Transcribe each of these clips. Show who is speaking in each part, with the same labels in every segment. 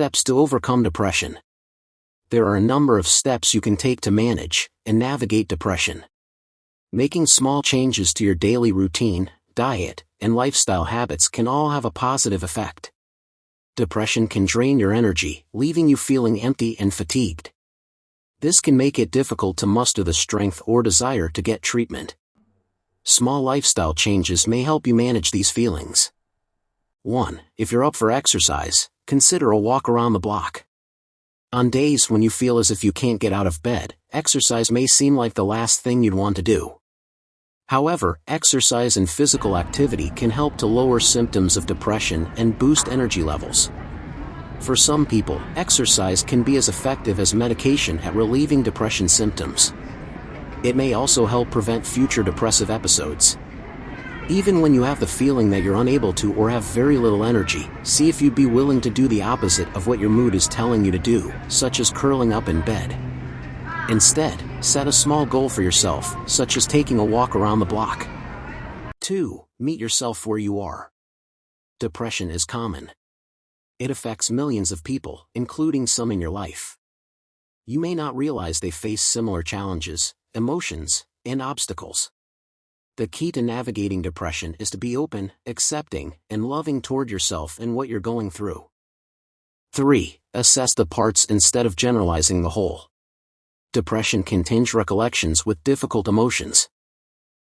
Speaker 1: Steps to overcome depression. There are a number of steps you can take to manage and navigate depression. Making small changes to your daily routine, diet, and lifestyle habits can all have a positive effect. Depression can drain your energy, leaving you feeling empty and fatigued. This can make it difficult to muster the strength or desire to get treatment. Small lifestyle changes may help you manage these feelings. 1. If you're up for exercise, consider a walk around the block. On days when you feel as if you can't get out of bed, exercise may seem like the last thing you'd want to do. However, exercise and physical activity can help to lower symptoms of depression and boost energy levels. For some people, exercise can be as effective as medication at relieving depression symptoms. It may also help prevent future depressive episodes. Even when you have the feeling that you're unable to or have very little energy, see if you'd be willing to do the opposite of what your mood is telling you to do, such as curling up in bed. Instead, set a small goal for yourself, such as taking a walk around the block. 2. Meet yourself where you are. Depression is common. It affects millions of people, including some in your life. You may not realize they face similar challenges, emotions, and obstacles. The key to navigating depression is to be open, accepting, and loving toward yourself and what you're going through. 3. Assess the parts instead of generalizing the whole. Depression can tinge recollections with difficult emotions.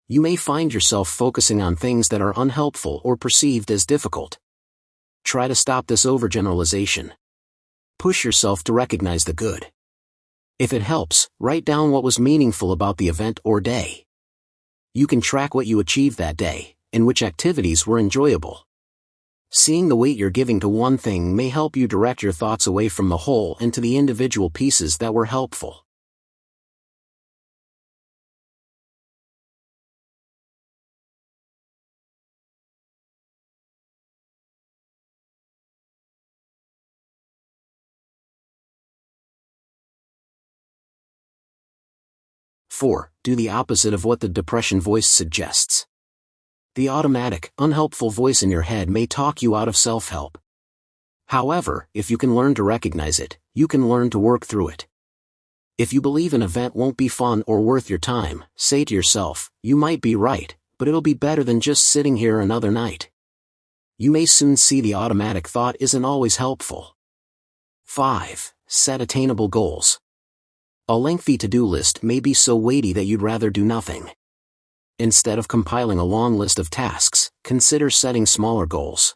Speaker 1: You may find yourself focusing on things that are unhelpful or perceived as difficult. Try to stop this overgeneralization. Push yourself to recognize the good. If it helps, write down what was meaningful about the event or day. You can track what you achieved that day, and which activities were enjoyable. Seeing the weight you're giving to one thing may help you direct your thoughts away from the whole and to the individual pieces that were helpful. Four, do the opposite of what the depression voice suggests. The automatic, unhelpful voice in your head may talk you out of self-help. However, if you can learn to recognize it, you can learn to work through it. If you believe an event won't be fun or worth your time, say to yourself, you might be right, but it'll be better than just sitting here another night. You may soon see the automatic thought isn't always helpful. 5. Set attainable goals. A lengthy to-do list may be so weighty that you'd rather do nothing. Instead of compiling a long list of tasks, consider setting smaller goals.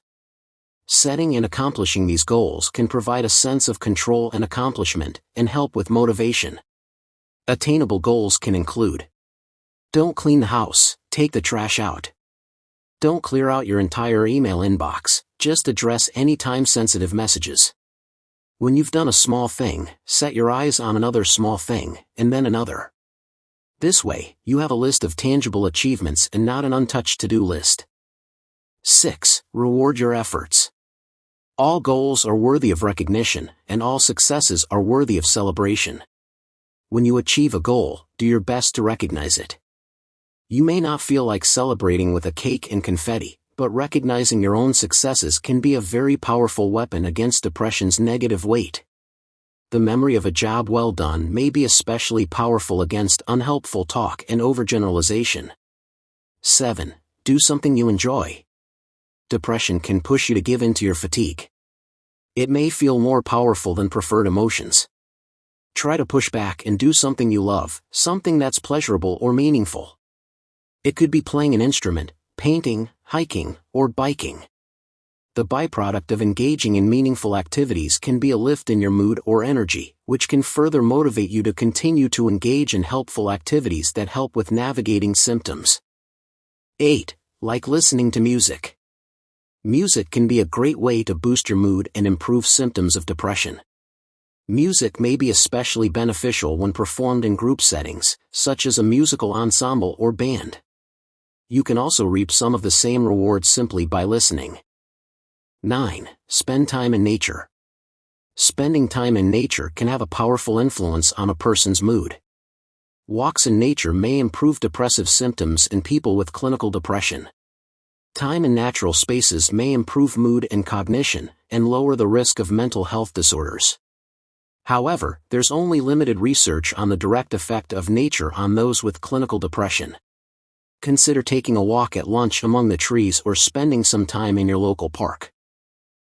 Speaker 1: Setting and accomplishing these goals can provide a sense of control and accomplishment, and help with motivation. Attainable goals can include: don't clean the house, take the trash out. Don't clear out your entire email inbox, just address any time-sensitive messages. When you've done a small thing, set your eyes on another small thing, and then another. This way, you have a list of tangible achievements and not an untouched to-do list. 6. Reward your efforts. All goals are worthy of recognition, and all successes are worthy of celebration. When you achieve a goal, do your best to recognize it. You may not feel like celebrating with a cake and confetti, but recognizing your own successes can be a very powerful weapon against depression's negative weight. The memory of a job well done may be especially powerful against unhelpful talk and overgeneralization. 7. Do something you enjoy. Depression can push you to give in to your fatigue. It may feel more powerful than preferred emotions. Try to push back and do something you love, something that's pleasurable or meaningful. It could be playing an instrument, painting, hiking, or biking. The byproduct of engaging in meaningful activities can be a lift in your mood or energy, which can further motivate you to continue to engage in helpful activities that help with navigating symptoms. 8. Like listening to music. Music can be a great way to boost your mood and improve symptoms of depression. Music may be especially beneficial when performed in group settings, such as a musical ensemble or band. You can also reap some of the same rewards simply by listening. 9. Spend time in nature. Spending time in nature can have a powerful influence on a person's mood. Walks in nature may improve depressive symptoms in people with clinical depression. Time in natural spaces may improve mood and cognition, and lower the risk of mental health disorders. However, there's only limited research on the direct effect of nature on those with clinical depression. Consider taking a walk at lunch among the trees or spending some time in your local park.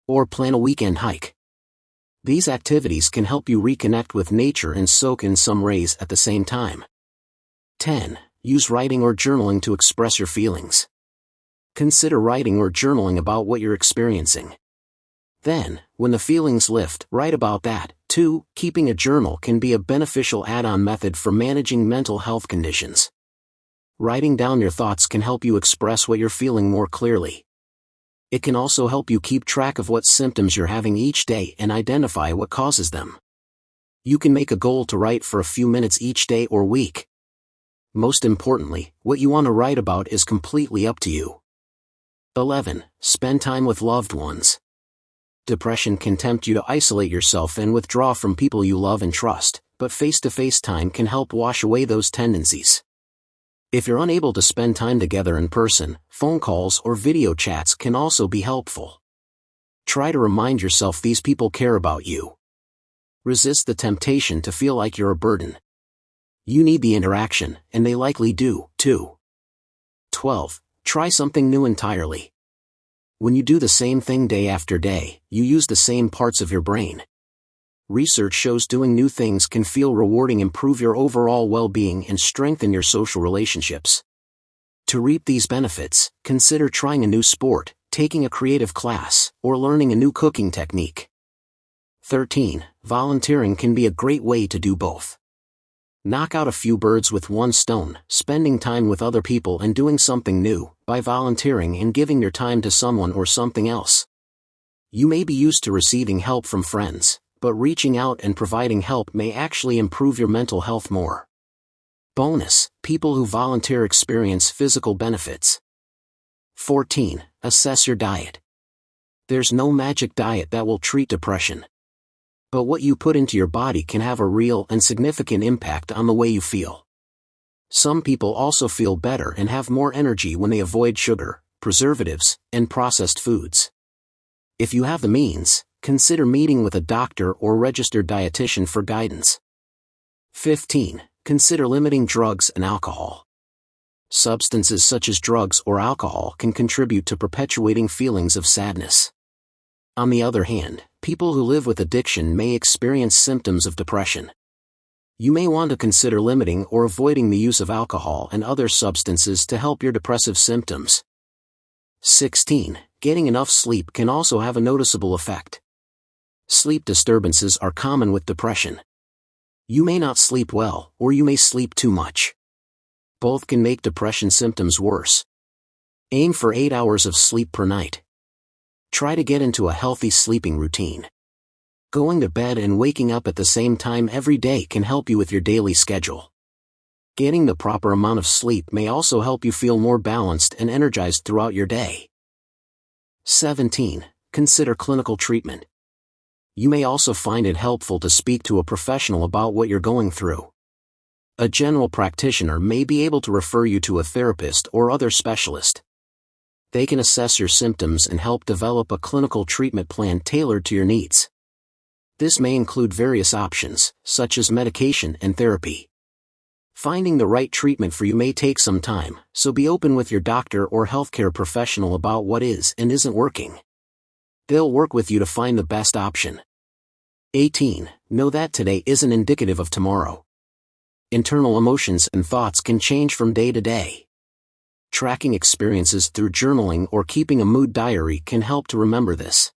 Speaker 1: Or plan a weekend hike. These activities can help you reconnect with nature and soak in some rays at the same time. 10. Use writing or journaling to express your feelings. Consider writing or journaling about what you're experiencing. Then, when the feelings lift, write about that. 2. Keeping a journal can be a beneficial add-on method for managing mental health conditions. Writing down your thoughts can help you express what you're feeling more clearly. It can also help you keep track of what symptoms you're having each day and identify what causes them. You can make a goal to write for a few minutes each day or week. Most importantly, what you want to write about is completely up to you. 11. Spend time with loved ones. Depression can tempt you to isolate yourself and withdraw from people you love and trust, but face-to-face time can help wash away those tendencies. If you're unable to spend time together in person, phone calls or video chats can also be helpful. Try to remind yourself these people care about you. Resist the temptation to feel like you're a burden. You need the interaction, and they likely do, too. 12. Try something new entirely. When you do the same thing day after day, you use the same parts of your brain. Research shows doing new things can feel rewarding, improve your overall well-being, and strengthen your social relationships. To reap these benefits, consider trying a new sport, taking a creative class, or learning a new cooking technique. 13. Volunteering can be a great way to do both. Knock out a few birds with one stone, spending time with other people and doing something new, by volunteering and giving your time to someone or something else. You may be used to receiving help from friends, but reaching out and providing help may actually improve your mental health more. Bonus: people who volunteer experience physical benefits. 14. Assess your diet. There's no magic diet that will treat depression. But what you put into your body can have a real and significant impact on the way you feel. Some people also feel better and have more energy when they avoid sugar, preservatives, and processed foods. If you have the means, consider meeting with a doctor or registered dietitian for guidance. 15. Consider limiting drugs and alcohol. Substances such as drugs or alcohol can contribute to perpetuating feelings of sadness. On the other hand, people who live with addiction may experience symptoms of depression. You may want to consider limiting or avoiding the use of alcohol and other substances to help your depressive symptoms. 16. Getting enough sleep can also have a noticeable effect. Sleep disturbances are common with depression. You may not sleep well, or you may sleep too much. Both can make depression symptoms worse. Aim for 8 hours of sleep per night. Try to get into a healthy sleeping routine. Going to bed and waking up at the same time every day can help you with your daily schedule. Getting the proper amount of sleep may also help you feel more balanced and energized throughout your day. 17. Consider clinical treatment. You may also find it helpful to speak to a professional about what you're going through. A general practitioner may be able to refer you to a therapist or other specialist. They can assess your symptoms and help develop a clinical treatment plan tailored to your needs. This may include various options, such as medication and therapy. Finding the right treatment for you may take some time, so be open with your doctor or healthcare professional about what is and isn't working. They'll work with you to find the best option. 18. Know that today isn't indicative of tomorrow. Internal emotions and thoughts can change from day to day. Tracking experiences through journaling or keeping a mood diary can help to remember this.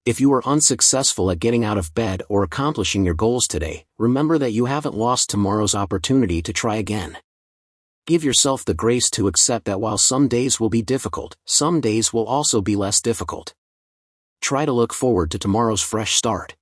Speaker 1: If you are unsuccessful at getting out of bed or accomplishing your goals today, remember that you haven't lost tomorrow's opportunity to try again. Give yourself the grace to accept that while some days will be difficult, some days will also be less difficult. Try to look forward to tomorrow's fresh start.